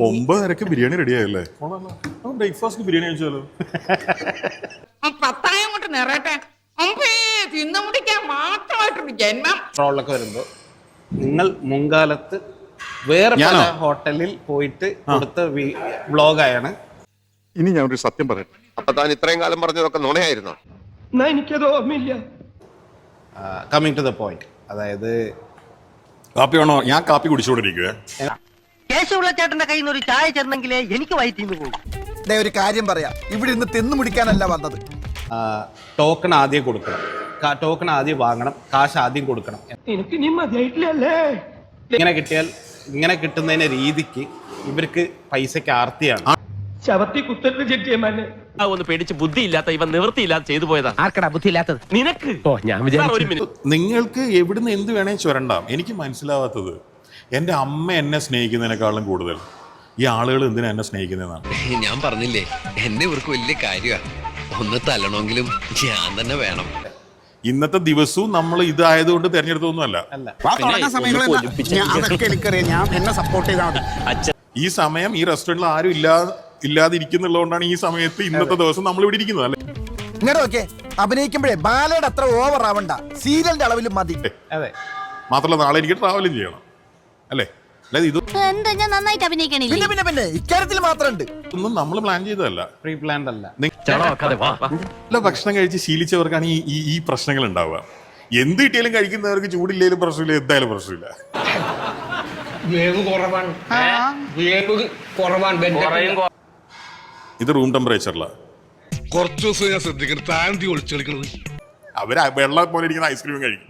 9:30 biryani ready ആയല്ലേ? Breakfast biryani കഴിച്ചാലോ? പത്തായം കൊണ്ട് നിറയട്ടെ. തിന്നു മുടിക്കാൻ മാത്രമായിട്ടൊരു ജന്മം. റോളിലൊക്കെ വരുമ്പോ നിങ്ങൾ മുൻകാലത്ത് വേറെ പല ഹോട്ടലിൽ പോയിട്ട് കൊടുത്ത വ്ലോഗായാണ്. ഇനി ഞാൻ ഒരു സത്യം പറയട്ടെ. അപ്പൊ താൻ ഇത്രയും കാലം പറഞ്ഞതൊക്കെ നുണയായിരുന്നോ? എനിക്കത് ഓർമ്മയില്ല. കമ്മിങ് ടു ദ പോയിന്റ്, അതായത് കാപ്പി വേണോ? ഞാൻ കാപ്പി കുടിച്ചോണ്ടിരിക്കുക. കേശവളച്ചേട്ടന്റെ കയ്യിൽ നിന്ന് ഒരു ചായ ചെന്നെങ്കിലേ എനിക്ക് വയറ്റിന്ന് പോകും. ഒരു കാര്യം പറയാം, ഇവിടെ ഇന്ന് തിന്നു മുടിക്കാനല്ല വന്നത്. ടോക്കൺ ആദ്യം കൊടുക്കണം, ടോക്കൺ ആദ്യം വാങ്ങണം, കാശ് ആദ്യം കൊടുക്കണം. എനിക്ക് നീ മതിയായിട്ടില്ലല്ലേ? ഇങ്ങനെ കിട്ടുന്നതിന്റെ രീതിക്ക് ഇവർക്ക് പൈസക്ക് ആർത്തിയാണ്. ശവത്തി കുത്തരുത് ജഡ്ജിമാനെ. ഒന്ന് പേടിച്ച് ബുദ്ധിയില്ലാത്ത ഇവൻ നിവൃത്തിയില്ലാതെ ചെയ്തു പോയതാ. ആർക്കടാ ബുദ്ധിയില്ലാത്തത്? നിനക്ക്. ഓ ഞാൻ വിചാരിച്ചു നിങ്ങൾക്ക് എവിടുന്ന് എന്ത് വേണേ ചുരണ്ടാം. എനിക്ക് മനസ്സിലാവാത്തത്, എൻ്റെ അമ്മ എന്നെ സ്നേഹിക്കുന്നതിനേക്കാളും കൂടുതൽ ഈ ആളുകൾ എന്തിനാ എന്നെ സ്നേഹിക്കുന്നതെന്നാണ്. ഞാൻ പറഞ്ഞില്ലേ, എന്നെ ഇവർക്ക് വലിയ കാര്യമാണ്. ഒന്ന് തല്ലണമെങ്കിലും ഞാൻ തന്നെ വേണം. ഇന്നത്തെ ദിവസവും നമ്മൾ ഇതായതുകൊണ്ട് തെരഞ്ഞെടുത്തൊന്നുമല്ല. ഈ സമയം ഈ റെസ്റ്റോറന്റിൽ ആരും ഇല്ലാതിരിക്കുന്നുള്ളതുകൊണ്ടാണ് ഈ സമയത്ത് ഇന്നത്തെ ദിവസം നമ്മൾ ഇവിടെ ഇരിക്കുന്നത്, അല്ലേ? ഇങ്ങോട്ട് നോക്കേ, അഭിനയിക്കുമ്പോഴേ ബാലയുടെ അത്ര ഓവർ ആവണ്ട, സീരിയലിന്റെ അളവിൽ മതി. അതെ, മാത്രമല്ല നാളെ എനിക്ക് ട്രാവലും ചെയ്യണം, അല്ലേ? അല്ലാതെ എന്താ ഞാൻ നന്നായിട്ട് അഭിനയിക്കണില്ലേ? പിന്നെ ഇക്കാര്യത്തിൽ മാത്രമുണ്ട്. ഇതൊന്നും നമ്മൾ പ്ലാൻ ചെയ്തതല്ല, പ്രീ പ്ലാൻഡ് അല്ല. നല്ല ഭക്ഷണം കഴിച്ച് ശീലിച്ചവർക്കാണ് ഈ പ്രശ്നങ്ങൾ ഉണ്ടാവുക. എന്ത് കിട്ടിയാലും കഴിക്കുന്നവർക്ക് ചൂടില്ലേലും പ്രശ്നമില്ല, എന്തായാലും പ്രശ്നമില്ല. ഇത് റൂം ടെമ്പറേച്ചറിലാണ്. കുറച്ചു ദിവസം ഞാൻ ശ്രദ്ധിക്കണം, താന്തി ഒളിച്ചു കളിക്കണത്. അവര് വെള്ളം പോലെ ഇരിക്കുന്ന ഐസ്ക്രീം കഴിക്കും.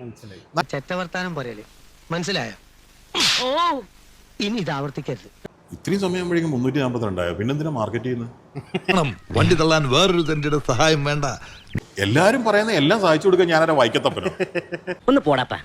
ചെറ്റവർത്താനം പോരല്ലേ, മനസ്സിലായോ? ഇനി ഇത് ആവർത്തിക്കരുത്. ഇത്രയും സമയമാകുമ്പോഴേക്കും 342 പിന്നെന്തിനാ മാർക്കറ്റ് ചെയ്യുന്നത്? വണ്ടി തള്ളാൻ വേറൊരു തന്റെ സഹായം വേണ്ട. എല്ലാരും പറയുന്ന എല്ലാം സഹായിച്ചു കൊടുക്കാൻ ഞാനാരെ വായിക്കത്തപ്പനോ? ഒന്ന് പോടാപ്പാ.